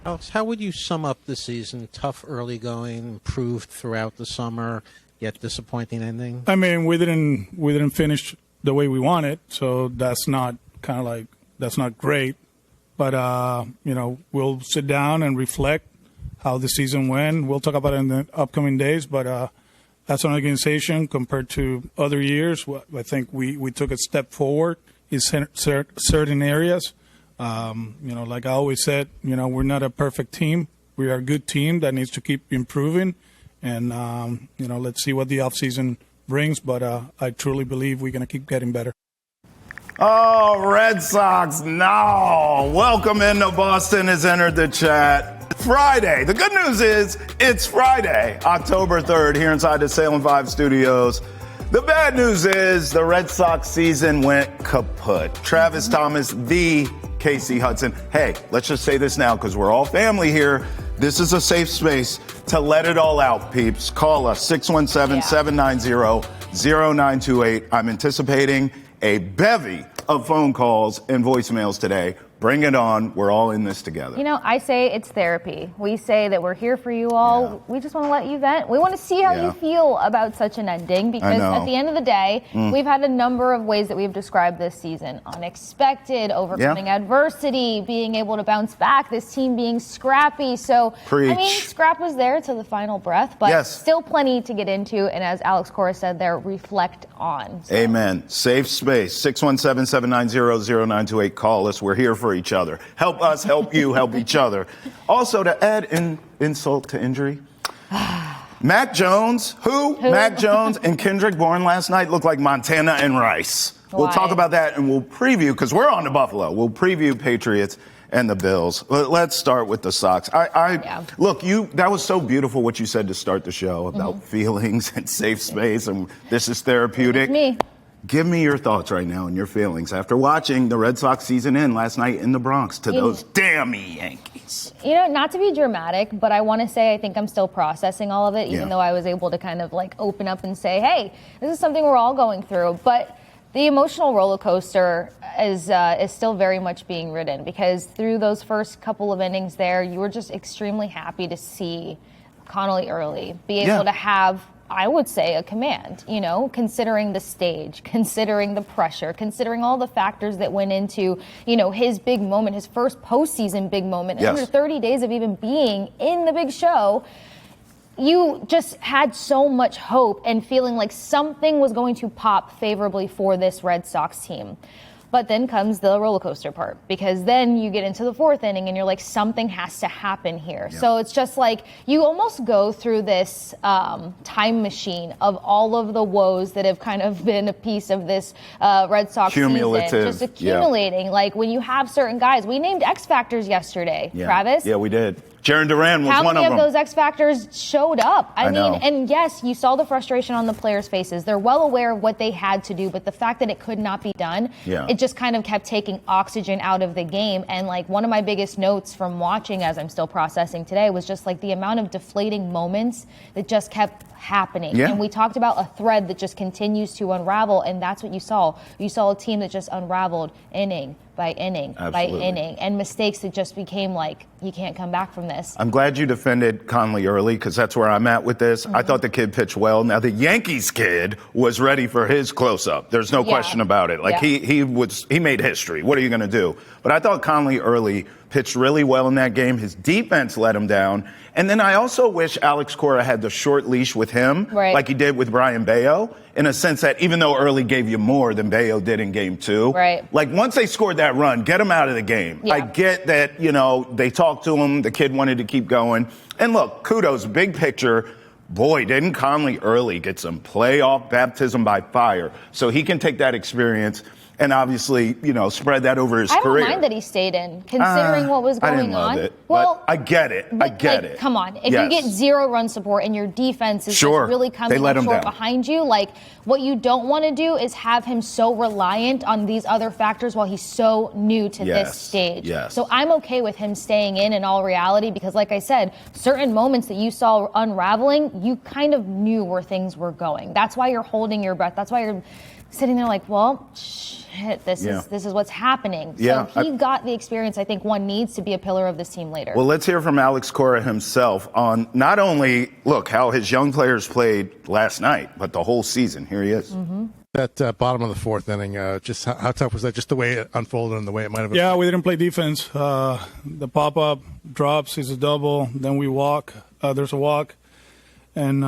Alex, how would you sum up the season? Tough early going, improved throughout the summer, yet disappointing ending? I mean, we didn't finish the way we wanted, so that's not that's not great. But we'll sit down and reflect how the season went. We'll talk about it in the upcoming days. But as an organization, compared to other years, I think we took a step forward in certain areas. Like I always said, we're not a perfect team. We are a good team that needs to keep improving. And, let's see what the offseason brings. But I truly believe we're going to keep getting better. Oh, Red Sox, no. Welcome into Boston has entered the chat. Friday. The good news is it's Friday, October 3rd, here inside the Salem 5 studios. The bad news is the Red Sox season went kaput. Travis Thomas, the Kasey Hudson. Hey, let's just say this now because we're all family here. This is a safe space to let it all out, peeps. Call us, 617-790-0928. I'm anticipating a bevy of phone calls and voicemails today. Bring it on. We're all in this together. I say it's therapy. We say that we're here for you all. Yeah. We just want to let you vent. We want to see how you feel about such an ending because at the end of the day, we've had a number of ways that we've described this season. Unexpected, overcoming adversity, being able to bounce back, this team being scrappy. So, scrap was there to the final breath, but still plenty to get into. And as Alex Cora said there, reflect on. So. Amen. Safe space. 617-790-0928. Call us. We're here for each other. Help us, help you, help each other. Also, to add insult to injury, Mac Jones, Mac Jones and Kendrick Bourne last night looked like Montana and Rice. Why? We'll talk about that and we'll preview, because we're on to Buffalo. We'll preview Patriots and the Bills. Let's start with the Sox. Look, that was so beautiful what you said to start the show about feelings and safe space, and this is therapeutic. Me. Give me your thoughts right now and your feelings after watching the Red Sox season end last night in the Bronx to those damn Yankees. Not to be dramatic, but I want to say I think I'm still processing all of it, even though I was able to kind of open up and say, hey, this is something we're all going through. But the emotional roller coaster is still very much being ridden, because through those first couple of innings there, you were just extremely happy to see Connelly Early be able to have, I would say, a command, considering the stage, considering the pressure, considering all the factors that went into, his big moment, his first postseason big moment, under 30 days of even being in the big show. You just had so much hope and feeling like something was going to pop favorably for this Red Sox team. But then comes the roller coaster part, because then you get into the fourth inning and you're like, something has to happen here. Yep. So it's just like you almost go through this time machine of all of the woes that have kind of been a piece of this Red Sox season. Just accumulating. Like when you have certain guys, we named X Factors yesterday, Travis. Yeah, we did. Jaron Duran was one of them. How many of those X Factors showed up? I mean, and yes, you saw the frustration on the players' faces. They're well aware of what they had to do, but the fact that it could not be done, it just kind of kept taking oxygen out of the game. And one of my biggest notes from watching, as I'm still processing today, was just the amount of deflating moments that just kept happening. And we talked about a thread that just continues to unravel, and that's what you saw. You saw a team that just unraveled inning by inning by inning, and mistakes that just became you can't come back from this. I'm glad you defended Connelly Early, because that's where I'm at with this. I thought the kid pitched well. Now, the Yankees kid was ready for his close-up. There's no question about it. He made history. What are you going to do? But I thought Connelly Early pitched really well in that game. His defense let him down. And then I also wish Alex Cora had the short leash with him, like he did with Brian Bayo, in a sense that even though Early gave you more than Bayo did in game two, once they scored that run, get him out of the game. I get that, they talked to him, the kid wanted to keep going. And look, kudos, big picture. Boy, didn't Connelly Early get some playoff baptism by fire. So he can take that experience and obviously, spread that over his career. I don't mind that he stayed in, considering what was going I didn't on. Love it, well, I get it. I get it. Come on. If you get zero run support and your defense is just really coming up short behind you, what you don't want to do is have him so reliant on these other factors while he's so new to this stage. So I'm okay with him staying in all reality, because like I said, certain moments that you saw unraveling, you kind of knew where things were going. That's why you're holding your breath. That's why you're sitting there like, well, shit, this is what's happening. Yeah, So he got the experience I think one needs to be a pillar of this team later. Well, let's hear from Alex Cora himself on not only, look, how his young players played last night, but the whole season. Here he is. Mm-hmm. That bottom of the fourth inning, just how tough was that? Just the way it unfolded and the way it might have. Yeah, we didn't play defense. The pop-up drops is a double. Then we walk. There's a walk. And,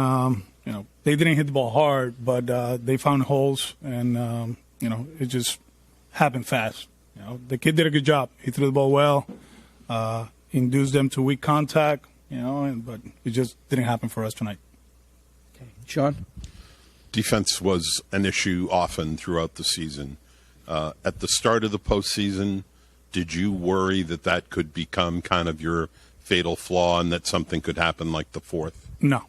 they didn't hit the ball hard, but they found holes. And, it just happened fast. The kid did a good job. He threw the ball well, induced them to weak contact, but it just didn't happen for us tonight. Okay. Sean? Defense was an issue often throughout the season. At the start of the postseason, did you worry that could become kind of your fatal flaw and that something could happen like the fourth? No,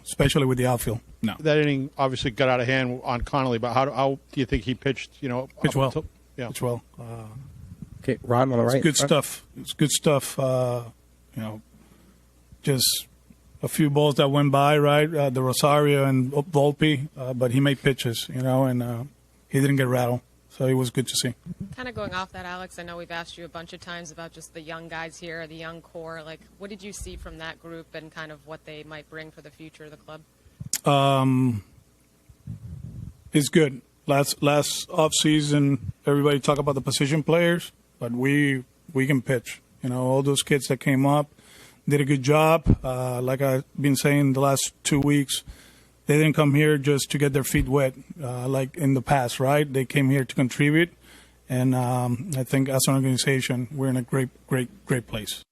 especially with the outfield. No. That inning obviously got out of hand on Connelly, but how do you think he pitched? Pitched well. Pitched well. Okay, Ron on the right. It's good stuff. It's good stuff. Just a few balls that went by, right? The Rosario and Volpe, but he made pitches, and he didn't get rattled. So it was good to see. Kind of going off that, Alex, I know we've asked you a bunch of times about just the young guys here, the young core. Like, what did you see from that group and kind of what they might bring for the future of the club? It's good. Last off season, everybody talk about the position players, but we can pitch. All those kids that came up did a good job. Like I've been saying the last 2 weeks, they didn't come here just to get their feet wet like in the past, right? They came here to contribute, and I think as an organization, we're in a great place.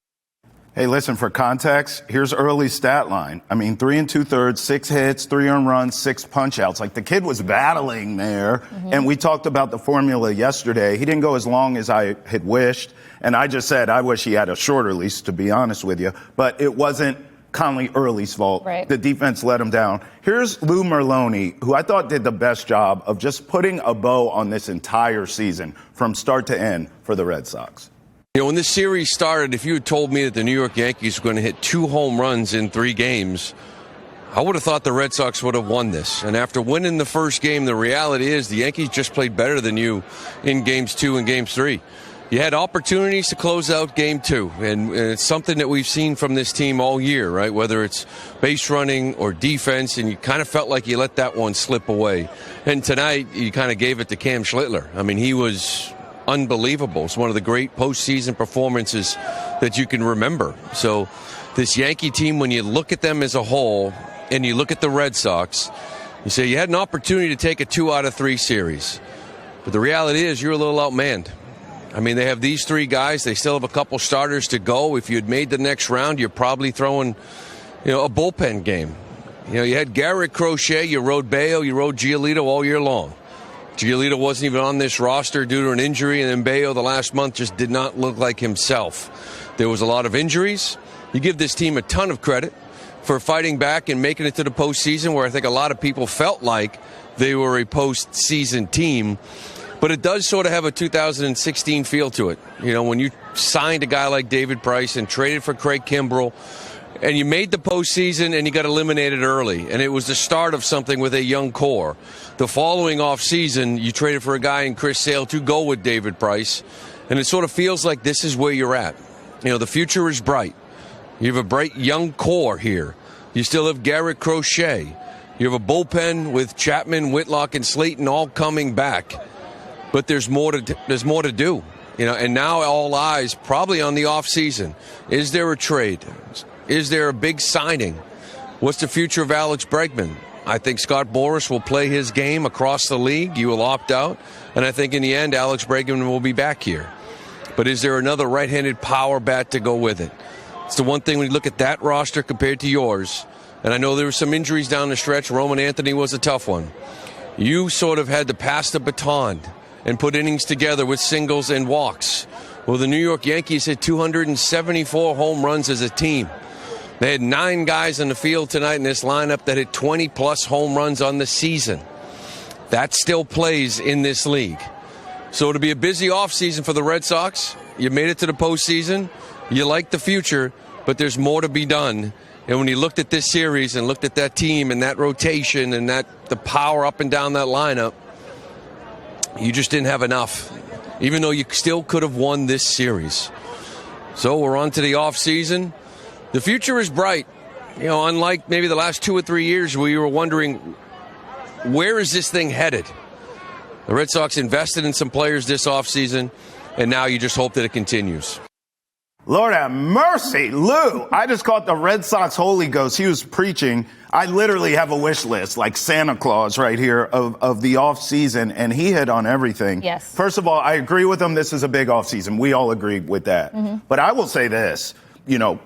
Hey, listen, for context, here's Early's stat line. 3 2/3, 6 hits, 3 earned runs, 6 punch-outs. Like, the kid was battling there, and we talked about the formula yesterday. He didn't go as long as I had wished, and I just said I wish he had a shorter leash, to be honest with you. But it wasn't Connelly Early's fault. Right. The defense let him down. Here's Lou Merloni, who I thought did the best job of just putting a bow on this entire season from start to end for the Red Sox. When this series started, if you had told me that the New York Yankees were going to hit 2 home runs in 3 games, I would have thought the Red Sox would have won this. And after winning the first game, the reality is the Yankees just played better than you in games 2 and games 3. You had opportunities to close out game 2, and it's something that we've seen from this team all year, right? Whether it's base running or defense, and you kind of felt like you let that one slip away. And tonight, you kind of gave it to Cam Schlittler. He was unbelievable. It's one of the great postseason performances that you can remember. So this Yankee team, when you look at them as a whole and you look at the Red Sox, you say you had an opportunity to take a 2 out of 3 series. But the reality is you're a little outmanned. They have these 3 guys. They still have a couple starters to go. If you had made the next round, you're probably throwing, a bullpen game. You had Garrett Crochet, you rode Bayo, you rode Giolito all year long. Giolito wasn't even on this roster due to an injury, and then Bayo the last month just did not look like himself. There was a lot of injuries. You give this team a ton of credit for fighting back and making it to the postseason, where I think a lot of people felt like they were a postseason team. But it does sort of have a 2016 feel to it. When you signed a guy like David Price and traded for Craig Kimbrell, and you made the postseason and you got eliminated early, and it was the start of something with a young core. The following offseason, you traded for a guy in Chris Sale to go with David Price, and it sort of feels like this is where you're at. The future is bright. You have a bright young core here. You still have Garrett Crochet. You have a bullpen with Chapman, Whitlock, and Slayton all coming back. But there's more to do. And now all eyes probably on the offseason. Is there a trade? Is there a big signing? What's the future of Alex Bregman? I think Scott Boras will play his game across the league. You will opt out. And I think in the end, Alex Bregman will be back here. But is there another right-handed power bat to go with it? It's the one thing when you look at that roster compared to yours. And I know there were some injuries down the stretch. Roman Anthony was a tough one. You sort of had to pass the baton and put innings together with singles and walks. Well, the New York Yankees hit 274 home runs as a team. They had 9 guys in the field tonight in this lineup that hit 20-plus home runs on the season. That still plays in this league. So it'll be a busy offseason for the Red Sox. You made it to the postseason. You like the future, but there's more to be done. And when you looked at this series and looked at that team and that rotation and the power up and down that lineup, You just didn't have enough, even though you still could have won this series. So we're on to the offseason. The future is bright. Unlike maybe the last 2 or 3 years where you were wondering, where is this thing headed? The Red Sox invested in some players this offseason, and now you just hope that it continues. Lord have mercy, Lou. I just caught the Red Sox Holy Ghost. He was preaching. I literally have a wish list, like Santa Claus right here, of the offseason, and he hit on everything. Yes. First of all, I agree with him. This is a big offseason. We all agree with that. Mm-hmm. But I will say this,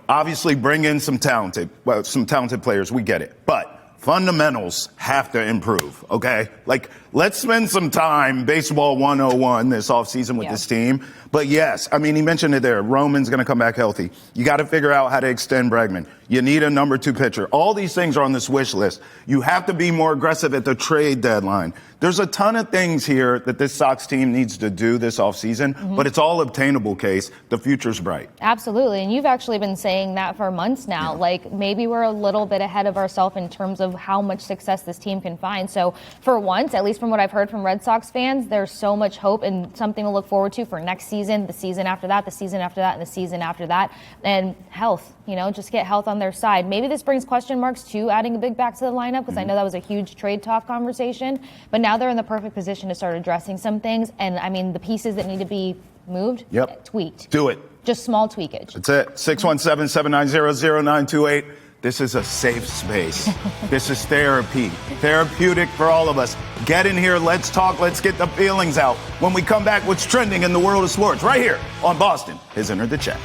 obviously bring in some talented players. We get it. But fundamentals have to improve, okay? Like, let's spend some time, baseball 101 this offseason with this team. But yes, I mean, he mentioned it there. Roman's going to come back healthy. You got to figure out how to extend Bregman. You need a number 2 pitcher. All these things are on this wish list. You have to be more aggressive at the trade deadline. There's a ton of things here that this Sox team needs to do this offseason, but it's all obtainable, Case. The future's bright. Absolutely. And you've actually been saying that for months now. Yeah. Like, maybe we're a little bit ahead of ourselves in terms of how much success this team can find. So for once, at least from what I've heard from Red Sox fans, there's so much hope and something to look forward to for next season, the season after that, the season after that, and the season after that. And health, just get health on their side. Maybe this brings question marks to adding a big back to the lineup, because I know that was a huge trade talk conversation. But now they're in the perfect position to start addressing some things. And, I mean, the pieces that need to be moved, tweaked. Do it. Just small tweakage. That's it. 617-790-0928. This is a safe space. This is therapy. Therapeutic for all of us. Get in here. Let's talk. Let's get the feelings out. When we come back, what's trending in the world of sports? Right here on Boston has entered the chat.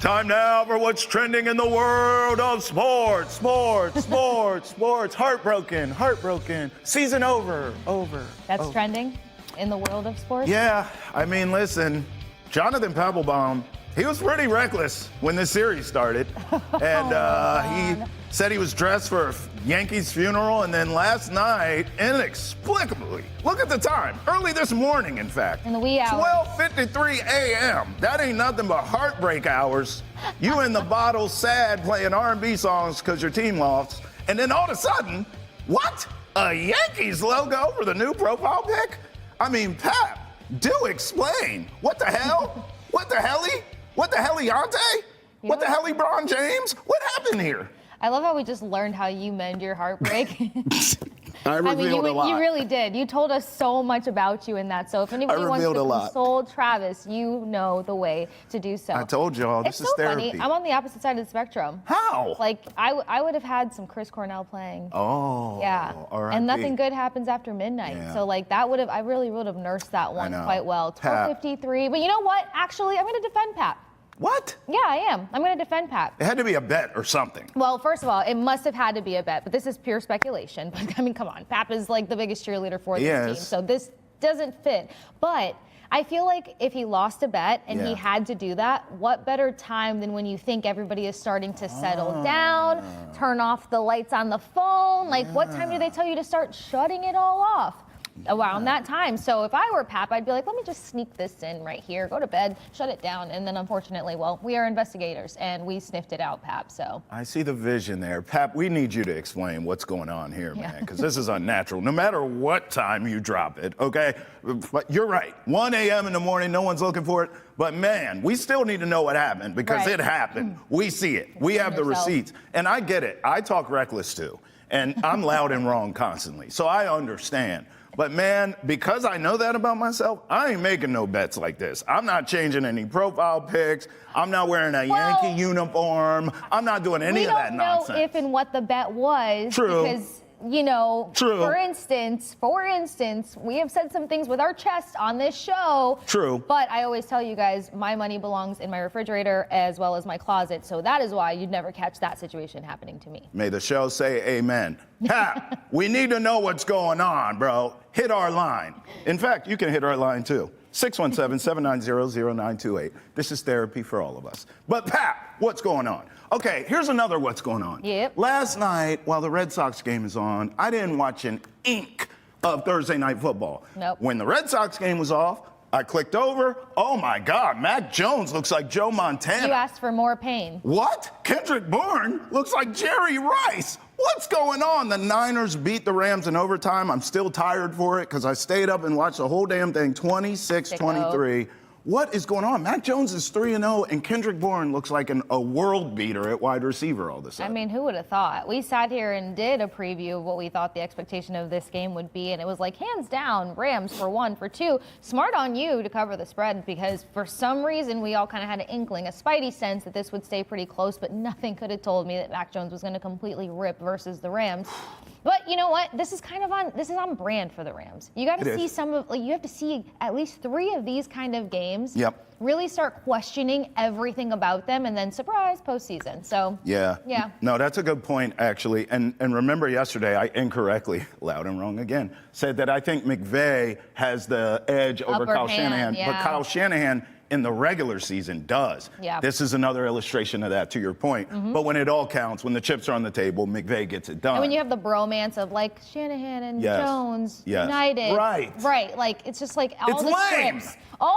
Time now for what's trending in the world of sports. Heartbroken. Season over. That's trending in the world of sports? Yeah. I mean, listen, Jonathan Papelbon, he was pretty reckless when this series started. And he said he was dressed for a Yankees funeral. And then last night, inexplicably, look at the time, early this morning, in fact. In the wee hours. 12:53 a.m. That ain't nothing but heartbreak hours. You in the bottle, sad, playing R&B songs because your team lost. And then all of a sudden, what? A Yankees logo for the new profile pic? I mean, Pap, do explain. What the hell? What the helly? What the helliante? What the helly Bron James? What happened here? I love how we just learned how you mend your heartbreak. I revealed a lot. You really did. You told us so much about you in that. So if anybody wants to console Travis, you know the way to do so. I told y'all, this is therapy. Funny. I'm on the opposite side of the spectrum. How? Like, I would have had some Chris Cornell playing. Oh. Yeah. R.I.P. And nothing good happens after midnight. Yeah. So, like, I really would have nursed that one quite well. 12:53. But you know what? Actually, I'm going to defend Pap. What? Yeah, I am. I'm going to defend Pap. It had to be a bet or something. Well, first of all, it must have had to be a bet, but this is pure speculation. But I mean, come on. Pap is like the biggest cheerleader for this team, so this doesn't fit. But I feel like if he lost a bet and he had to do that, what better time than when you think everybody is starting to settle down, turn off the lights on the phone? Like, what time do they tell you to start shutting it all off? Around that time. So if I were Pap, I'd be like, let me just sneak this in right here, go to bed, shut it down. And then unfortunately, well, we are investigators and we sniffed it out, Pap. So I see the vision there. Pap, we need you to explain what's going on here, man, because this is unnatural. No matter what time you drop it, okay? But you're right. 1 a.m. in the morning, no one's looking for it. But man, we still need to know what happened because it happened. We see it. We have the receipts. And I get it. I talk reckless too. And I'm loud and wrong constantly. So I understand. But, man, because I know that about myself, I ain't making no bets like this. I'm not changing any profile pics. I'm not wearing a Yankee uniform. I'm not doing any of that nonsense. We don't know if and what the bet was. True. Because, you know, for instance, we have said some things with our chest on this show. True. But I always tell you guys, my money belongs in my refrigerator as well as my closet. So that is why you'd never catch that situation happening to me. May the show say amen. Pap, we need to know what's going on, bro. Hit our line. In fact, you can hit our line too. 617-790-0928. This is therapy for all of us. But Pap, what's going on? Okay, here's another what's going on. Yep. Last night, while the Red Sox game is on, I didn't watch an ink of Thursday Night Football. Nope. When the Red Sox game was off, I clicked over. Oh, my God. Mac Jones looks like Joe Montana. You asked for more pain. What? Kendrick Bourne looks like Jerry Rice. What's going on? The Niners beat the Rams in overtime. I'm still tired for it because I stayed up and watched the whole damn thing, 26-23. What is going on? Mac Jones is 3-0, and Kendrick Bourne looks like a world beater at wide receiver all of a sudden. I mean, who would have thought? We sat here and did a preview of what we thought the expectation of this game would be, and it was like, hands down, Rams for 1, for 2. Smart on you to cover the spread, because for some reason we all kind of had an inkling, a spidey sense that this would stay pretty close, but nothing could have told me that Mac Jones was going to completely rip versus the Rams. But you know what? This is on brand for the Rams. You got to see you have to see at least 3 of these kind of games. Yep. Really start questioning everything about them, and then surprise, postseason. So yeah. No, that's a good point, actually. And remember yesterday, I incorrectly, loud and wrong again, said that I think McVay has the edge over Kyle Shanahan. Yeah. But Kyle Shanahan in the regular season does. Yeah. This is another illustration of that, to your point. Mm-hmm. But when it all counts, when the chips are on the table, McVay gets it done. And when you have the bromance of like Shanahan and Jones, United. Right. Like, it's just like all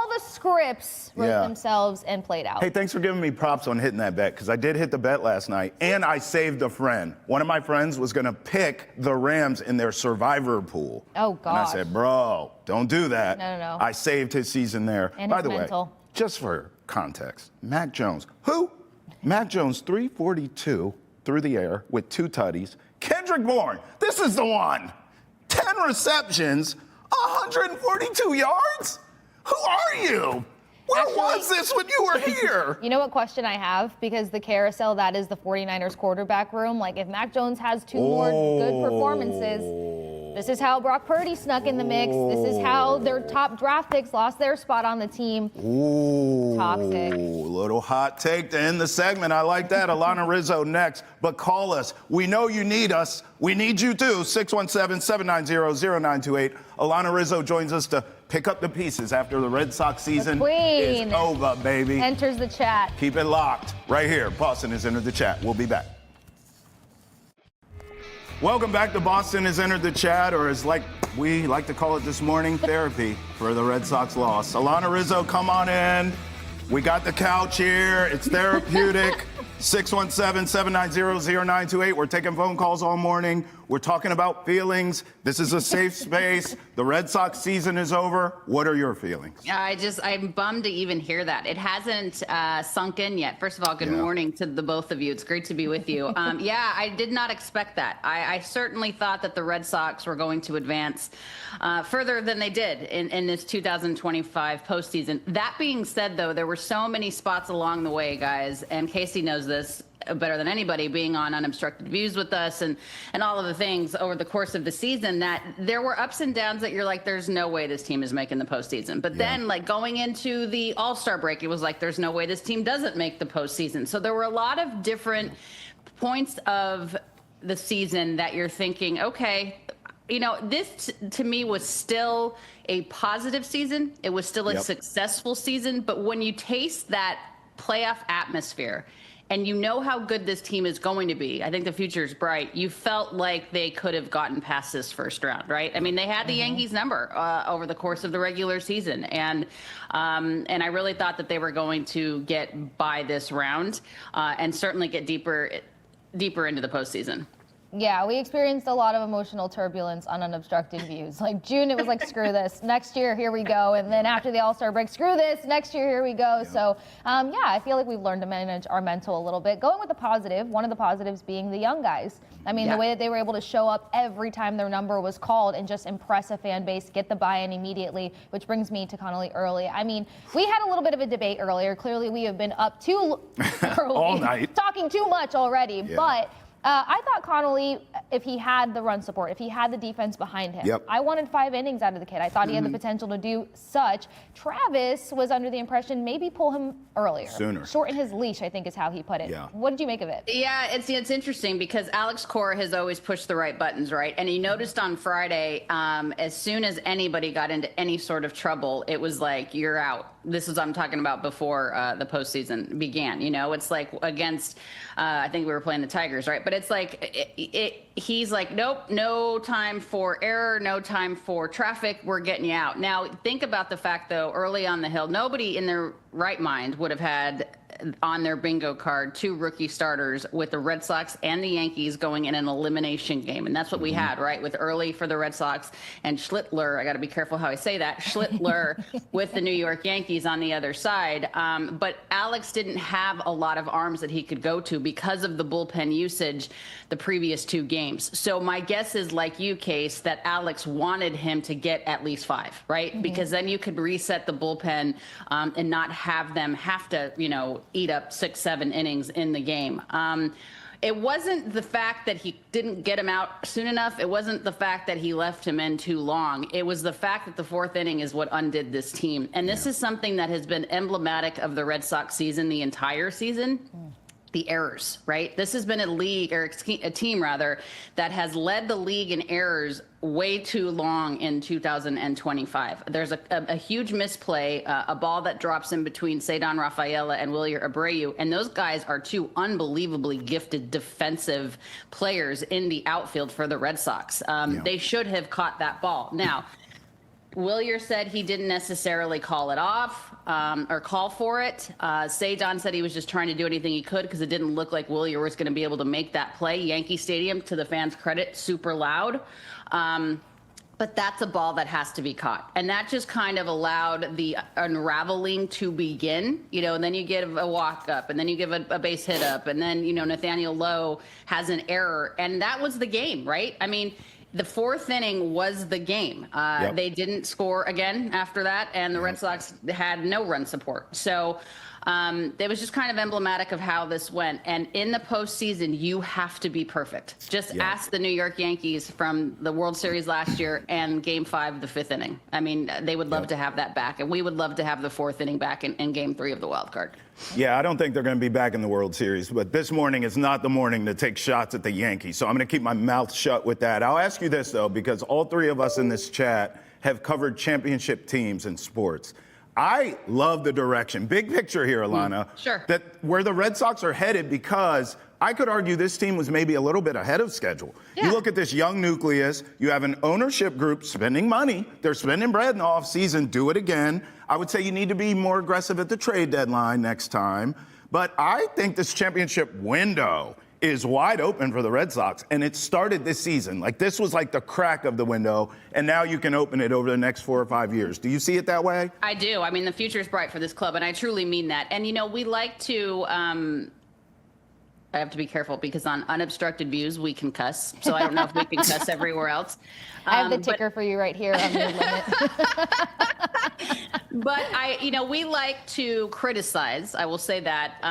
the scripts wrote themselves and played out. Hey, thanks for giving me props on hitting that bet, because I did hit the bet last night, and I saved a friend. One of my friends was going to pick the Rams in their survivor pool. Oh, gosh. And I said, bro, don't do that. No. I saved his season there. And By his the mental. way, just for context, Mac Jones. Who? Mac Jones, 342 through the air with 2 tutties. Kendrick Bourne, this is the one. 10 receptions, 142 yards? Who are you? Where was this when you were here? You know what question I have? Because the carousel, that is the 49ers quarterback room. Like, if Mac Jones has 2 more good performances, this is how Brock Purdy snuck in the mix. This is how their top draft picks lost their spot on the team. Ooh. Toxic. Little hot take to end the segment. I like that. Alanna Rizzo next. But call us. We know you need us. We need you too. 617-790-0928. Alanna Rizzo joins us to pick up the pieces after the Red Sox season is over, baby. Enters the chat. Keep it locked right here. Boston has entered the chat. We'll be back. Welcome back to Boston has entered the chat, or as we like to call it this morning, therapy for the Red Sox loss. Alanna Rizzo, come on in. We got the couch here. It's therapeutic. 617-790-0928. We're taking phone calls all morning. We're talking about feelings. This is a safe space. The Red Sox season is over. What are your feelings? I'm bummed to even hear that. It hasn't sunk in yet. First of all, good morning to the both of you. It's great to be with you. I did not expect that. I certainly thought that the Red Sox were going to advance further than they did in this 2025 postseason. That being said, though, there were so many spots along the way, guys, and Kasey knows this better than anybody, being on Unobstructed Views with us and all of the things over the course of the season, that there were ups and downs that you're like, there's no way this team is making the postseason. But then, like, going into the All-Star break, it was like, there's no way this team doesn't make the postseason. So there were a lot of different points of the season that you're thinking, okay, you know, this to me was still a positive season. It was still a successful season. But when you taste that playoff atmosphere, and you know how good this team is going to be, I think the future is bright. You felt like they could have gotten past this first round, right? I mean, they had the Yankees number over the course of the regular season, and I really thought that they were going to get by this round and certainly get deeper into the postseason. Yeah, we experienced a lot of emotional turbulence on Unobstructed Views. Like June, it was like, screw this. Next year, here we go. And then after the All-Star break, screw this. Next year, here we go. So, I feel like we've learned to manage our mental a little bit. Going with the positive, one of the positives being the young guys. I mean, the way that they were able to show up every time their number was called and just impress a fan base, get the buy-in immediately, which brings me to Connelly Early. I mean, we had a little bit of a debate earlier. Clearly, we have been up too early. All night. Talking too much already. Yeah. But I thought Connelly, if he had the run support, if he had the defense behind him, I wanted 5 innings out of the kid. I thought he had the potential to do such. Travis was under the impression maybe pull him earlier. Sooner. Shorten his leash, I think is how he put it. Yeah. What did you make of it? Yeah, it's interesting because Alex Cora has always pushed the right buttons, right? And he noticed on Friday, as soon as anybody got into any sort of trouble, it was like, you're out. This is what I'm talking about before the postseason began. You know, it's like against, I think we were playing the Tigers, right? But but it's like he's like, nope, no time for error, no time for traffic. We're getting you out. Now, think about the fact, though, early on the Hill, nobody in their right mind would have had on their bingo card 2 rookie starters with the Red Sox and the Yankees going in an elimination game. And that's what we had, right? With Early for the Red Sox and Schlittler, I got to be careful how I say that, Schlittler with the New York Yankees on the other side. But Alex didn't have a lot of arms that he could go to because of the bullpen usage the previous 2 games. So my guess is, like you, Case, that Alex wanted him to get at least 5, right? Because then you could reset the bullpen and not have them have to, eat up 6, 7 innings in the game. It wasn't the fact that he didn't get him out soon enough. It wasn't the fact that he left him in too long. It was the fact that the 4th inning is what undid this team. And this is something that has been emblematic of the Red Sox season, the entire season. The errors, right? This has been a team that has led the league in errors way too long in 2025. There's a huge misplay, a ball that drops in between Cedar Rafaela and Wilyer Abreu, and those guys are 2 unbelievably gifted defensive players in the outfield for the Red Sox. They should have caught that ball. Now, Wilyer said he didn't necessarily call it off or call for it. Cedar said he was just trying to do anything he could because it didn't look like Wilyer was going to be able to make that play. Yankee Stadium, to the fans' credit, super loud. But that's a ball that has to be caught. And that just kind of allowed the unraveling to begin, and then you give a walk up and then you give a base hit up and then, Nathaniel Lowe has an error. And that was the game, right? I mean, the 4th inning was the game. They didn't score again after that, and the Red Sox had no run support. So it was just kind of emblematic of how this went. And in the postseason, you have to be perfect. Just ask the New York Yankees from the World Series last year and Game 5, the 5th inning. I mean, they would love to have that back, and we would love to have the 4th inning back in Game 3 of the wild card. Yeah, I don't think they're going to be back in the World Series, but this morning is not the morning to take shots at the Yankees, so I'm going to keep my mouth shut with that. I'll ask you this, though, because all 3 of us in this chat have covered championship teams in sports. I love the direction, big picture here, Alanna, that where the Red Sox are headed, because I could argue this team was maybe a little bit ahead of schedule. You look at this young nucleus, you have an ownership group spending money, they're spending bread in the offseason, do it again. I would say you need to be more aggressive at the trade deadline next time. But I think this championship window is wide open for the Red Sox, and it started this season. Like, this was like the crack of the window, and now you can open it over the next 4 or 5 years. Do you see it that way? I do. I mean, the future is bright for this club, and I truly mean that. And, we like to I have to be careful because on unobstructed views, we can cuss. So I don't know if we can cuss everywhere else. I have the ticker for you right here on your limit. But we like to criticize, I will say that,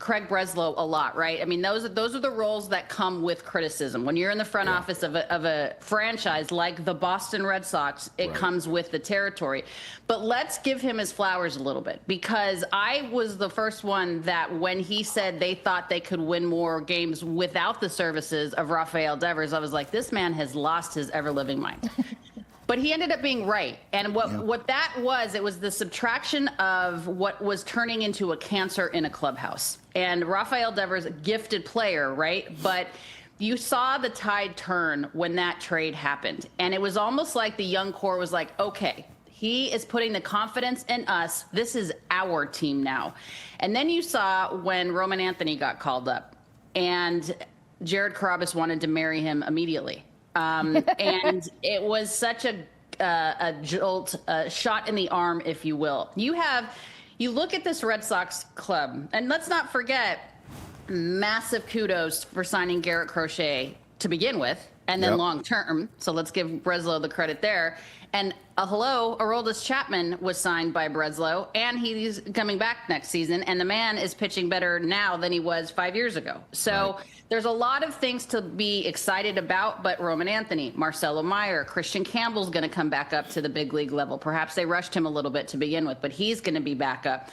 Craig Breslow a lot, right? I mean, those are the roles that come with criticism. When you're in the front office of a franchise like the Boston Red Sox, it comes with the territory. But let's give him his flowers a little bit, because I was the first one that when he said they thought they could win more games without the services of Rafael Devers, I was like, this man has lost his ever-living mind. But he ended up being right. And what that was, it was the subtraction of what was turning into a cancer in a clubhouse. And Rafael Devers, gifted player, right? But you saw the tide turn when that trade happened. And it was almost like the young core was like, okay, he is putting the confidence in us. This is our team now. And then you saw when Roman Anthony got called up and Jared Carrabis wanted to marry him immediately. And it was such a jolt, a shot in the arm, if you will. You look at this Red Sox club, and let's not forget, massive kudos for signing Garrett Crochet to begin with, and then long term. So let's give Breslow the credit there. And Aroldis Chapman was signed by Breslow, and he's coming back next season. And the man is pitching better now than he was 5 years ago. So there's a lot of things to be excited about. But Roman Anthony, Marcelo Meyer, Christian Campbell's going to come back up to the big league level. Perhaps they rushed him a little bit to begin with, but he's going to be back up.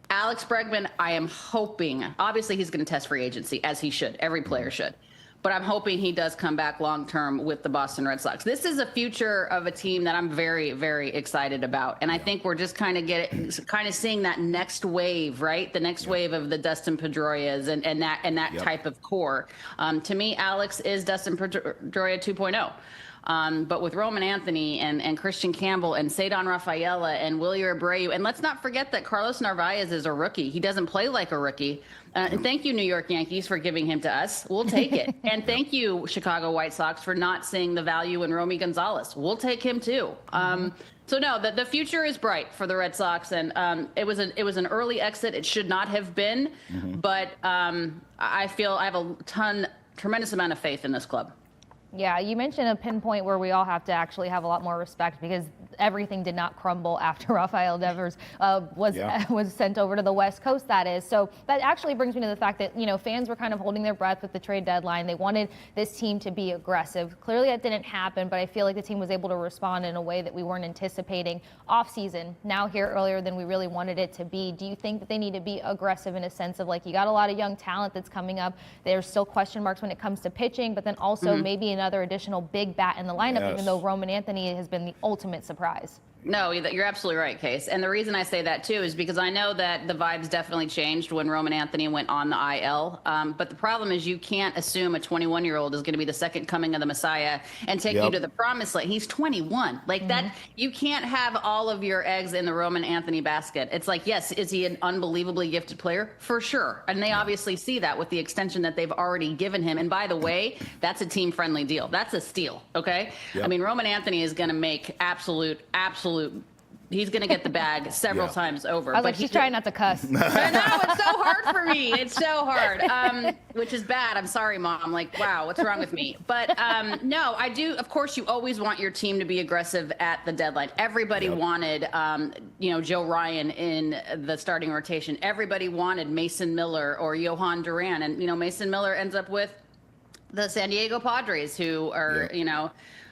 Alex Bregman, I am hoping, obviously he's going to test free agency, as he should. Every player should. but I'm hoping he does come back long term with the Boston Red Sox. This is a future of a team that I'm very, very excited about, and I think we're just kind of seeing that next wave, right? The next wave of the Dustin Pedroias and that type of core. To me, Alex is Dustin Pedroia 2.0. But with Roman Anthony and Christian Campbell and Cedar Rafaela and Wilyer Abreu, and let's not forget that Carlos Narvaez is a rookie. He doesn't play like a rookie. And thank you, New York Yankees, for giving him to us. We'll take it. And thank you, Chicago White Sox, for not seeing the value in Romy Gonzalez. We'll take him too. So no, the future is bright for the Red Sox, and it was an early exit. It should not have been, but I feel I have a tremendous amount of faith in this club. Yeah, you mentioned a pinpoint where we all have to actually have a lot more respect, because everything did not crumble after Rafael Devers was sent over to the West Coast, that is. So that actually brings me to the fact that, fans were kind of holding their breath with the trade deadline. They wanted this team to be aggressive. Clearly that didn't happen, but I feel like the team was able to respond in a way that we weren't anticipating off-season. Now here earlier than we really wanted it to be. Do you think that they need to be aggressive in a sense of, like, you got a lot of young talent that's coming up. There's still question marks when it comes to pitching, but then also maybe another additional big bat in the lineup, even though Roman Anthony has been the ultimate surprise. No, you're absolutely right, Case. And the reason I say that, too, is because I know that the vibes definitely changed when Roman Anthony went on the IL. But the problem is you can't assume a 21-year-old is going to be the second coming of the Messiah and take you to the promised land. He's 21. Like that, you can't have all of your eggs in the Roman Anthony basket. It's like, yes, is he an unbelievably gifted player? For sure. And they obviously see that with the extension that they've already given him. And by the way, that's a team-friendly deal. That's a steal, okay? I mean, Roman Anthony is going to make absolute he's going to get the bag several times over. I was like, she's trying not to cuss. No, it's so hard for me. It's so hard, which is bad. I'm sorry, Mom. Like, wow, what's wrong with me? But no, I do. Of course, you always want your team to be aggressive at the deadline. Everybody wanted, Joe Ryan in the starting rotation. Everybody wanted Mason Miller or Johan Duran. And, Mason Miller ends up with the San Diego Padres, who are,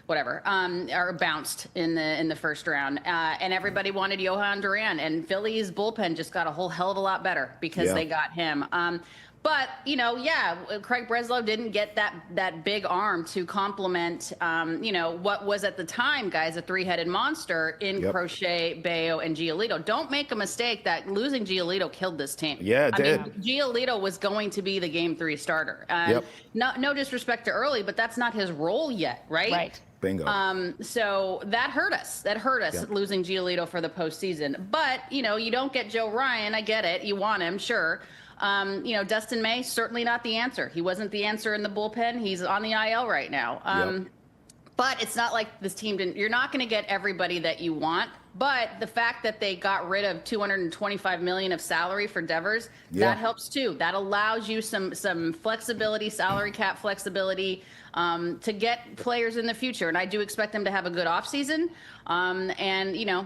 whatever, are bounced in the first round. And everybody wanted Johan Duran, and Philly's bullpen just got a whole hell of a lot better because they got him. But, Craig Breslow didn't get that big arm to complement, what was at the time, guys, a three-headed monster in Crochet, Bayo, and Giolito. Don't make a mistake that losing Giolito killed this team. Yeah, it did. I mean, Giolito was going to be the Game 3 starter. No disrespect to Early, but that's not his role yet, right? Right. Bingo. So that hurt us. Losing Giolito for the postseason. But, you don't get Joe Ryan. I get it. You want him, sure. Dustin May, certainly not the answer. He wasn't the answer in the bullpen. He's on the IL right now. But it's not like this team you're not going to get everybody that you want. But the fact that they got rid of $225 million of salary for Devers, that helps too. That allows you some flexibility, salary cap flexibility, to get players in the future. And I do expect them to have a good offseason. And,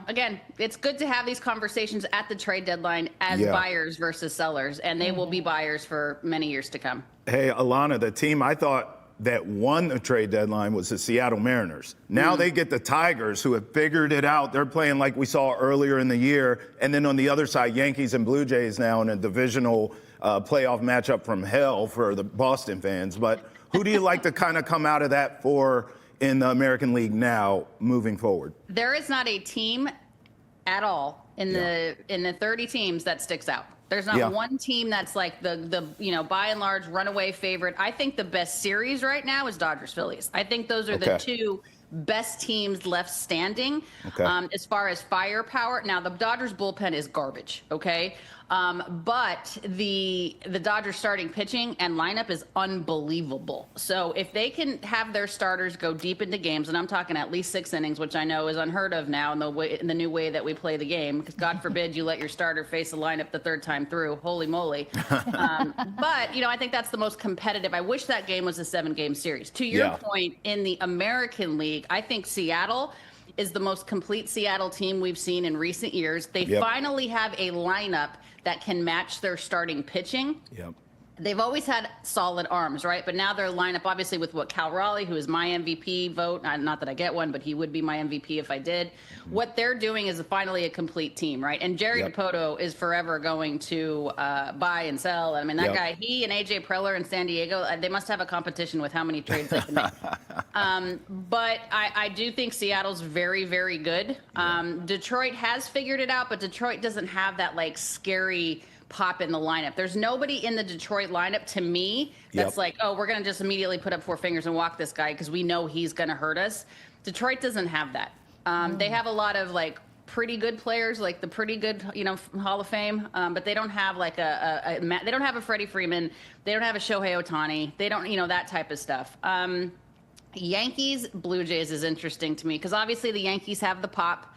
again, it's good to have these conversations at the trade deadline as buyers versus sellers. And they will be buyers for many years to come. Hey, Alanna, the team I thought that won the trade deadline was the Seattle Mariners. Now they get the Tigers, who have figured it out. They're playing like we saw earlier in the year. And then on the other side, Yankees and Blue Jays now in a divisional playoff matchup from hell for the Boston fans. But who do you like to kind of come out of that for in the American League now moving forward? There is not a team at all in the 30 teams that sticks out. There's not one team that's like the by and large runaway favorite. I think the best series right now is Dodgers Phillies. I think those are the two best teams left standing as far as firepower. Now the Dodgers bullpen is garbage. Okay. But the Dodgers starting pitching and lineup is unbelievable. So if they can have their starters go deep into games, and I'm talking at least 6 innings, which I know is unheard of now in the new way that we play the game, because God forbid you let your starter face the lineup the third time through. Holy moly. But, I think that's the most competitive. I wish that game was a 7-game series. To your point, in the American League, I think Seattle is the most complete Seattle team we've seen in recent years. They finally have a lineup that can match their starting pitching. they've always had solid arms, right? But now their lineup, obviously, with what Cal Raleigh, who is my MVP vote, not that I get one, but he would be my MVP if I did. What they're doing is finally a complete team, right? And Jerry Dipoto is forever going to buy and sell. I mean, that guy, he and AJ Preller in San Diego, they must have a competition with how many trades they can make. But I do think Seattle's very, very good. Detroit has figured it out, but Detroit doesn't have that like scary pop in the lineup. There's nobody in the Detroit lineup to me that's like, oh, we're going to just immediately put up four fingers and walk this guy because we know he's going to hurt us. Detroit doesn't have that. They have a lot of like pretty good players, like the pretty good, Hall of Fame, but they don't have like they don't have a Freddie Freeman. They don't have a Shohei Ohtani. They don't, that type of stuff. Yankees, Blue Jays is interesting to me because obviously the Yankees have the pop.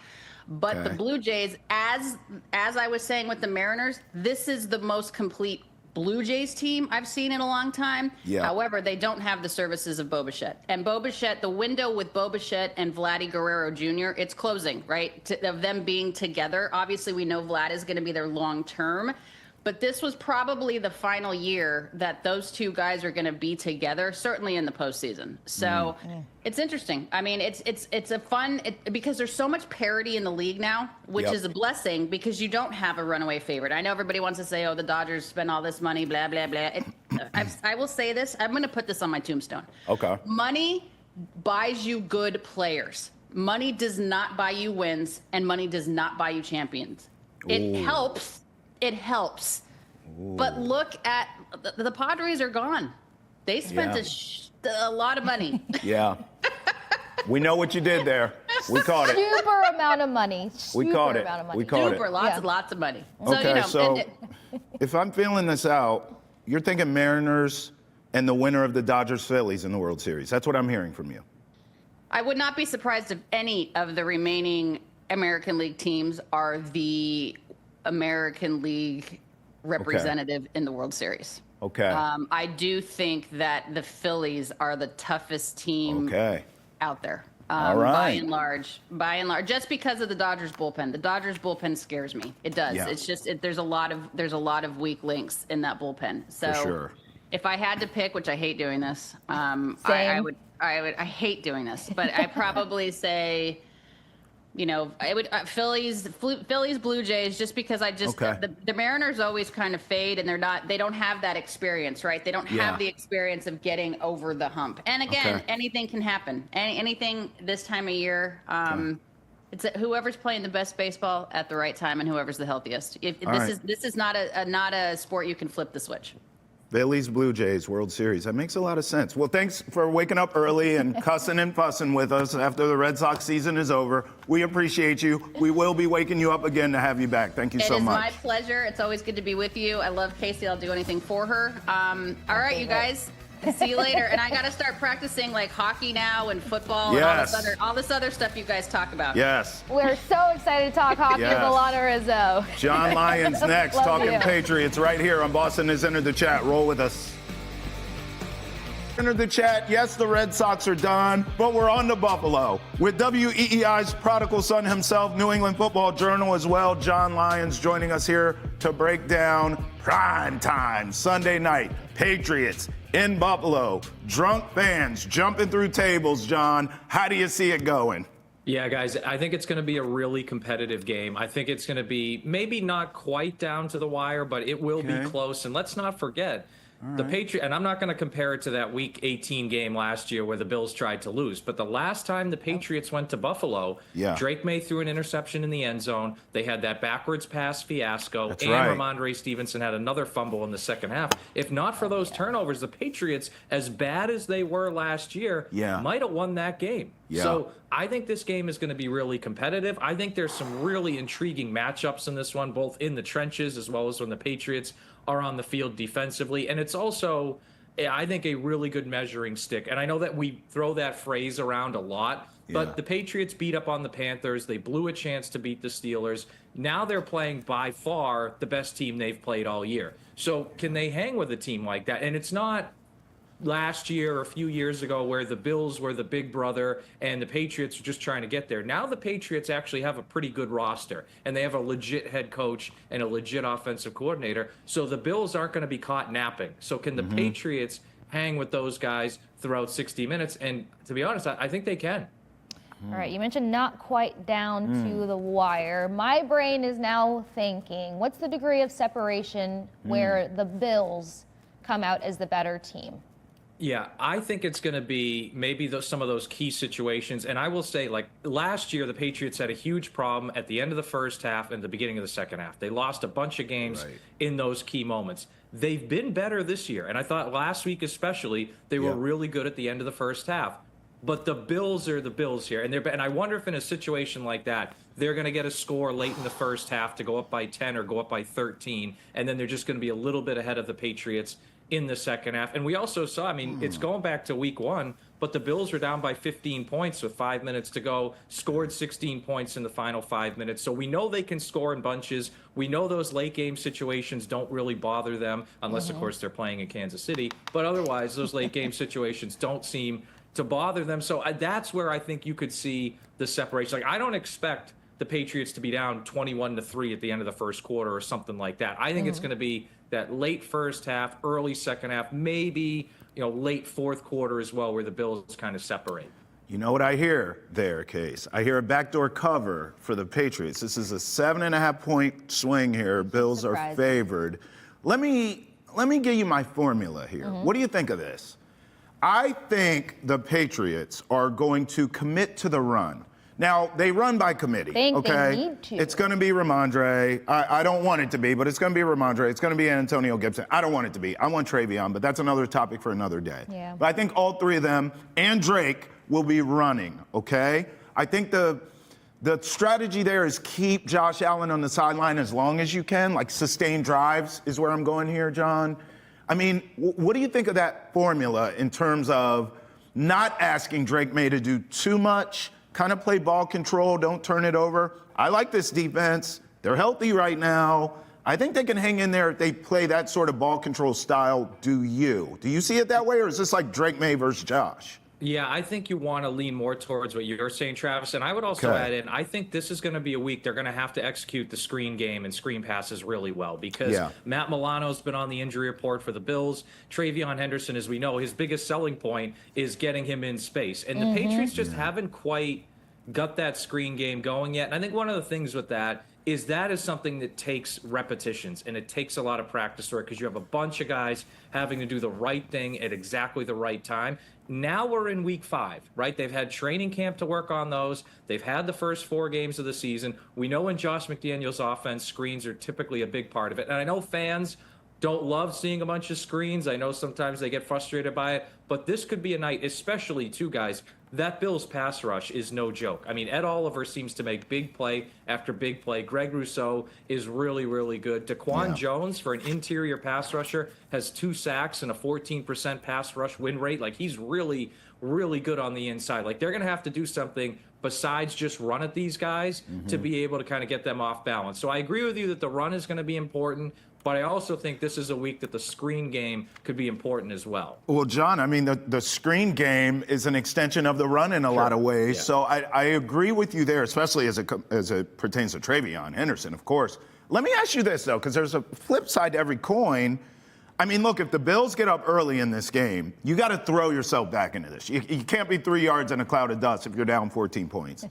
But the Blue Jays, as I was saying with the Mariners, this is the most complete Blue Jays team I've seen in a long time. Yeah. However, they don't have the services of Bo Bichette. And Bo Bichette, the window with Bo Bichette and Vladdy Guerrero Jr., it's closing, right, of them being together. Obviously, we know Vlad is going to be their long term. But this was probably the final year that those two guys are going to be together, certainly in the postseason. So it's interesting. I mean, it's a fun because there's so much parity in the league now, which is a blessing because you don't have a runaway favorite. I know everybody wants to say, oh, the Dodgers spend all this money, blah, blah, blah. I will say this. I'm going to put this on my tombstone. Okay. Money buys you good players. Money does not buy you wins, and money does not buy you champions. It helps. It helps. Ooh. But look at the Padres are gone. They spent a lot of money. Yeah. We know what you did there. We caught it. Super amount of money. We caught it. We caught it. Lots of money. Okay, so if I'm feeling this out, you're thinking Mariners and the winner of the Dodgers-Phillies in the World Series. That's what I'm hearing from you. I would not be surprised if any of the remaining American League teams are the American League representative in the World Series. Okay. I do think that the Phillies are the toughest team out there. All right. By and large, just because of the Dodgers bullpen. The Dodgers bullpen scares me. It does. Yeah. It's just there's a lot of weak links in that bullpen. So for sure. If I had to pick, which I hate doing this, I hate doing this, but I probably say, I would Phillies, Blue Jays, just because the Mariners always kind of fade and they don't have that experience, right? They don't have the experience of getting over the hump. And again, anything can happen. Anything this time of year. It's whoever's playing the best baseball at the right time and whoever's the healthiest. This is not a sport you can flip the switch. Phillies, Blue Jays, World Series. That makes a lot of sense. Well, thanks for waking up early and cussing and fussing with us after the Red Sox season is over. We appreciate you. We will be waking you up again to have you back. Thank you so much. It is my pleasure. It's always good to be with you. I love Casey. I'll do anything for her. All right, you guys. See you later. And I got to start practicing like hockey now and football and all this other stuff you guys talk about. Yes. We're so excited to talk hockey with Alanna Rizzo. Jon Lyons next, talking Patriots right here on Boston Has Entered the Chat. Roll with us. Entered the chat. Yes, the Red Sox are done, but we're on to Buffalo with WEEI's prodigal son himself, New England Football Journal as well, Jon Lyons, joining us here to break down prime time Sunday night. Patriots in Buffalo. Drunk fans jumping through tables, John. How do you see it going? Yeah, guys, I think it's going to be a really competitive game. I think it's going to be maybe not quite down to the wire, but it will be close. And let's not forget, the Patriots, and I'm not going to compare it to that Week 18 game last year where the Bills tried to lose, but the last time the Patriots went to Buffalo, Drake May threw an interception in the end zone. They had that backwards pass fiasco, and Ramondre Stevenson had another fumble in the second half. If not for those turnovers, the Patriots, as bad as they were last year, might have won that game. So I think this game is going to be really competitive. I think there's some really intriguing matchups in this one, both in the trenches as well as when the Patriots are on the field defensively. And it's also, I think, a really good measuring stick. And I know that we throw that phrase around a lot, but the Patriots beat up on the Panthers. They blew a chance to beat the Steelers. Now they're playing by far the best team they've played all year. So can they hang with a team like that? And it's not last year or a few years ago where the Bills were the big brother and the Patriots were just trying to get there. Now the Patriots actually have a pretty good roster, and they have a legit head coach and a legit offensive coordinator. So the Bills aren't going to be caught napping. So can the Patriots hang with those guys throughout 60 minutes? And to be honest, I think they can. All right, you mentioned not quite down to the wire. My brain is now thinking, what's the degree of separation where the Bills come out as the better team? Yeah, I think it's going to be maybe some of those key situations. And I will say, like, last year, the Patriots had a huge problem at the end of the first half and the beginning of the second half. They lost a bunch of games in those key moments. They've been better this year. And I thought last week especially, they were really good at the end of the first half. But the Bills are the Bills here. And I wonder if in a situation like that, they're going to get a score late in the first half to go up by 10 or go up by 13. And then they're just going to be a little bit ahead of the Patriots in the second half. And we also saw, I mean, it's going back to week 1, but the Bills were down by 15 points with 5 minutes to go, scored 16 points in the final 5 minutes. So we know they can score in bunches. We know those late game situations don't really bother them, unless, of course, they're playing in Kansas City. But otherwise, those late game situations don't seem to bother them. So that's where I think you could see the separation. Like, I don't expect the Patriots to be down 21-3 at the end of the first quarter or something like that. I think it's going to be that late first half, early second half, maybe, late fourth quarter as well, where the Bills kind of separate. You know what I hear there, Case? I hear a backdoor cover for the Patriots. This is a 7.5-point swing here. Bills are favored. Let me give you my formula here. What do you think of this? I think the Patriots are going to commit to the run. Now, they run by committee, They okay? need to. It's going to be Ramondre. I don't want it to be, but it's going to be Ramondre. It's going to be Antonio Gibson. I don't want it to be. I want Travion, but that's another topic for another day. Yeah. But I think all three of them and Drake will be running, okay? I think the strategy there is keep Josh Allen on the sideline as long as you can, like sustained drives is where I'm going here, John. I mean, what do you think of that formula in terms of not asking Drake May to do too much, kind of play ball control, don't turn it over? I like this defense. They're healthy right now. I think they can hang in there if they play that sort of ball control style. Do you see it that way, or is this like Drake May versus Josh? Yeah, I think you want to lean more towards what you're saying, Travis. And I would also add in, I think this is going to be a week they're going to have to execute the screen game and screen passes really well because Matt Milano's been on the injury report for the Bills. Travion Henderson, as we know, his biggest selling point is getting him in space. And the Patriots just haven't quite got that screen game going yet. And I think one of the things with that is something that takes repetitions and it takes a lot of practice work because you have a bunch of guys having to do the right thing at exactly the right time. Now we're in week 5, right? They've had training camp to work on those. They've had the first 4 games of the season. We know in Josh McDaniels' offense, screens are typically a big part of it. And I know fans don't love seeing a bunch of screens. I know sometimes they get frustrated by it. But this could be a night, especially, too, guys, that Bills pass rush is no joke. I mean, Ed Oliver seems to make big play after big play. Greg Rousseau is really, really good. Daquan Jones, for an interior pass rusher, has 2 sacks and a 14% pass rush win rate. Like, he's really, really good on the inside. Like, they're going to have to do something besides just run at these guys to be able to kind of get them off balance. So I agree with you that the run is going to be important. But I also think this is a week that the screen game could be important as well. Well, John, I mean, the screen game is an extension of the run in a lot of ways. Yeah. So I agree with you there, especially as it pertains to Travion Henderson, of course. Let me ask you this, though, because there's a flip side to every coin. I mean, look, if the Bills get up early in this game, you got to throw yourself back into this. You can't be 3 yards in a cloud of dust if you're down 14 points.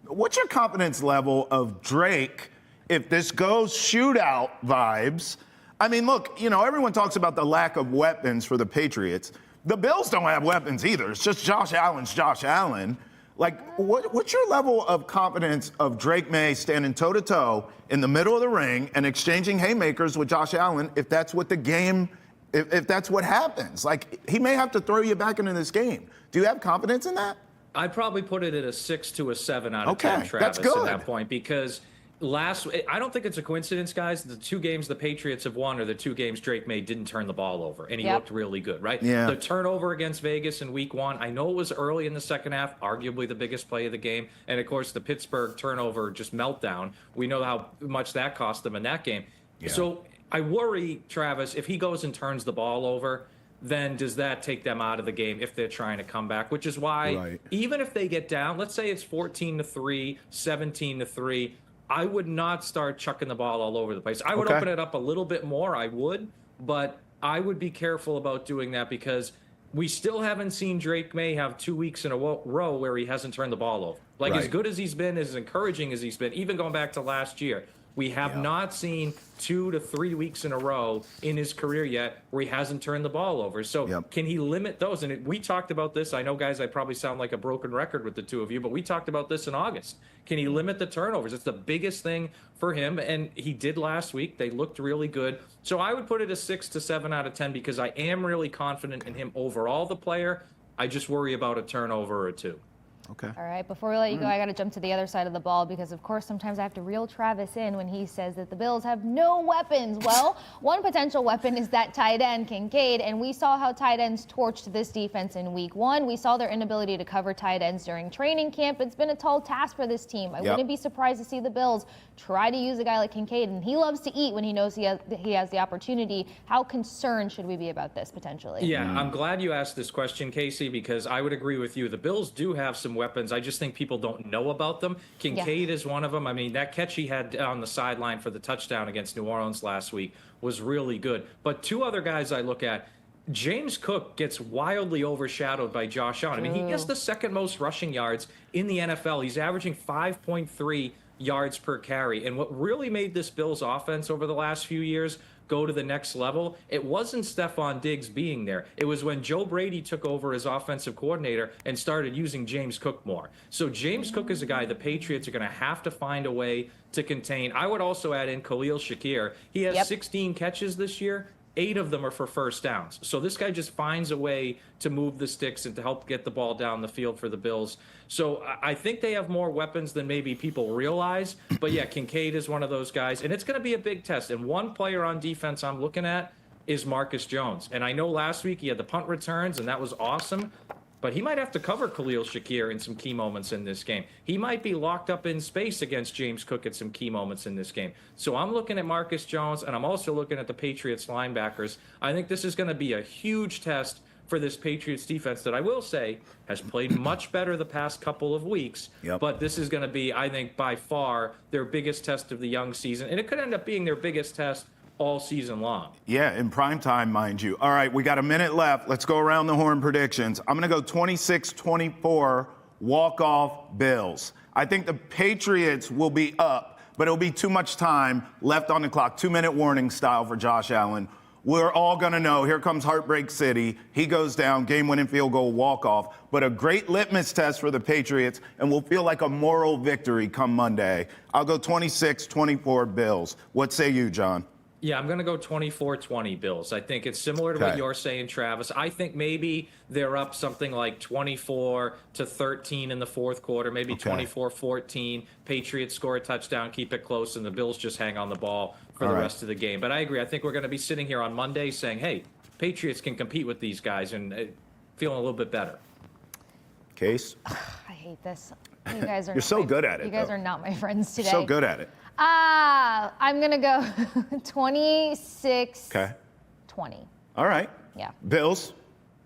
What's your confidence level of Drake if this goes shootout vibes? I mean, look, everyone talks about the lack of weapons for the Patriots. The Bills don't have weapons either. It's just Josh Allen's Josh Allen. Like, what's your level of confidence of Drake May standing toe-to-toe in the middle of the ring and exchanging haymakers with Josh Allen if that's what the game, if that's what happens? Like, he may have to throw you back into this game. Do you have confidence in that? I'd probably put it at a 6 to a 7 out of 10, Travis, that's good. At that point, because I don't think it's a coincidence, guys. The 2 games the Patriots have won are the 2 games Drake May didn't turn the ball over, and he looked really good, right? Yeah. The turnover against Vegas in week 1, I know it was early in the second half, arguably the biggest play of the game, and of course the Pittsburgh turnover just meltdown. We know how much that cost them in that game. Yeah. So I worry, Travis, if he goes and turns the ball over, then does that take them out of the game if they're trying to come back? Which is why even if they get down, let's say it's 14-3, 17-3, I would not start chucking the ball all over the place. I would open it up a little bit more, I would, but I would be careful about doing that because we still haven't seen Drake May have 2 weeks in a row where he hasn't turned the ball over. Like, as good as he's been, as encouraging as he's been, even going back to last year, we have not seen 2 to 3 weeks in a row in his career yet where he hasn't turned the ball over. So can he limit those? And we talked about this. I know, guys, I probably sound like a broken record with the two of you, but we talked about this in August. Can he limit the turnovers? It's the biggest thing for him, and he did last week. They looked really good. So I would put it a 6 to 7 out of 10 because I am really confident in him overall, the player. I just worry about a turnover or two. All right, before we let you go, I got to jump to the other side of the ball because, of course, sometimes I have to reel Travis in when he says that the Bills have no weapons. Well, one potential weapon is that tight end, Kincaid, and we saw how tight ends torched this defense in week 1. We saw their inability to cover tight ends during training camp. It's been a tall task for this team. I wouldn't be surprised to see the Bills try to use a guy like Kincaid, and he loves to eat when he knows he has the opportunity. How concerned should we be about this potentially? Yeah, I'm glad you asked this question, Casey, because I would agree with you. The Bills do have some weapons. I just think people don't know about them. Kincaid is one of them. I mean, that catch he had on the sideline for the touchdown against New Orleans last week was really good. But two other guys I look at, James Cook gets wildly overshadowed by Josh Allen. I mean, he has the second most rushing yards in the NFL. He's averaging 5.3 yards per carry. And what really made this Bills offense over the last few years go to the next level, it wasn't Stephon Diggs being there. It was when Joe Brady took over as offensive coordinator and started using James Cook more. So James Cook is a guy the Patriots are going to have to find a way to contain. I would also add in Khalil Shakir. He has 16 catches this year. 8 of them are for first downs. So this guy just finds a way to move the sticks and to help get the ball down the field for the Bills. So I think they have more weapons than maybe people realize. But yeah, Kincaid is one of those guys. And it's going to be a big test. And one player on defense I'm looking at is Marcus Jones. And I know last week he had the punt returns, and that was awesome. But he might have to cover Khalil Shakir in some key moments in this game. He might be locked up in space against James Cook at some key moments in this game. So I'm looking at Marcus Jones, and I'm also looking at the Patriots linebackers. I think this is going to be a huge test for this Patriots defense that I will say has played much better the past couple of weeks. But this is going to be, I think, by far their biggest test of the young season. And it could end up being their biggest test all season long. Yeah, in prime time, mind you. All right, we got a minute left. Let's go around the horn predictions. I'm going to go 26-24, walk-off Bills. I think the Patriots will be up, but it'll be too much time left on the clock, 2-minute warning style for Josh Allen. We're all going to know, here comes Heartbreak City. He goes down, game-winning field goal, walk-off. But a great litmus test for the Patriots, and will feel like a moral victory come Monday. I'll go 26-24 Bills. What say you, John? Yeah, I'm going to go 24-20 Bills. I think it's similar to what you're saying, Travis. I think maybe they're up something like 24-13 in the fourth quarter, maybe 24-14. Patriots score a touchdown, keep it close, and the Bills just hang on the ball for the rest of the game. But I agree. I think we're going to be sitting here on Monday saying, hey, Patriots can compete with these guys and feeling a little bit better. Case? I hate this. You guys are You're so good at it. You guys are not my friends today. So good at it. I'm going to go 26-20. All right. Yeah. Bills?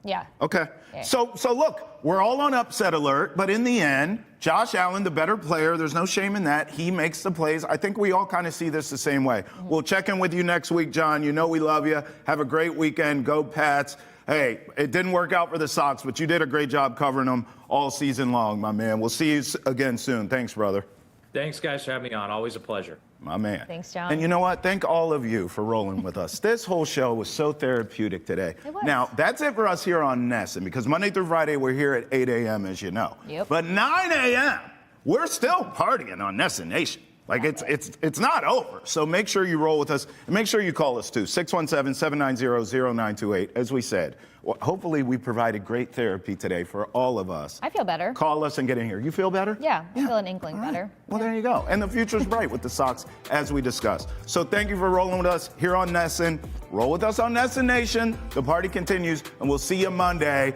Yeah. Okay. Yeah. So look, we're all on upset alert, but in the end, Josh Allen, the better player, there's no shame in that. He makes the plays. I think we all kind of see this the same way. We'll check in with you next week, John. You know we love you. Have a great weekend. Go Pats. Hey, it didn't work out for the Sox, but you did a great job covering them all season long, my man. We'll see you again soon. Thanks, brother. Thanks, guys, for having me on. Always a pleasure. My man. Thanks, John. And you know what? Thank all of you for rolling with us. This whole show was so therapeutic today. It was. Now, that's it for us here on Nesson, because Monday through Friday, we're here at 8 a.m., as you know. But 9 a.m., we're still partying on Nesson Nation. Like, it's not over. So make sure you roll with us, and make sure you call us, too, 617-790-0928. As we said, hopefully we provided great therapy today for all of us. I feel better. Call us and get in here. You feel better? Yeah, I feel an inkling better. Well, there you go. And the future's bright with the Sox, as we discussed. So thank you for rolling with us here on Nesson. Roll with us on Nesson Nation. The party continues, and we'll see you Monday.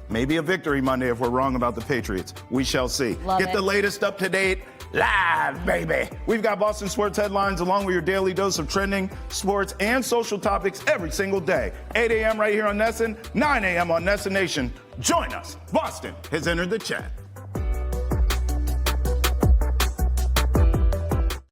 Maybe a victory Monday if we're wrong about the Patriots. We shall see. Love Get it. the latest up to date live, baby. We've got Boston sports headlines along with your daily dose of trending sports and social topics every single day. 8 a.m. right here on Nesson, 9 a.m. on Nesson Nation. Join us. Boston has entered the chat.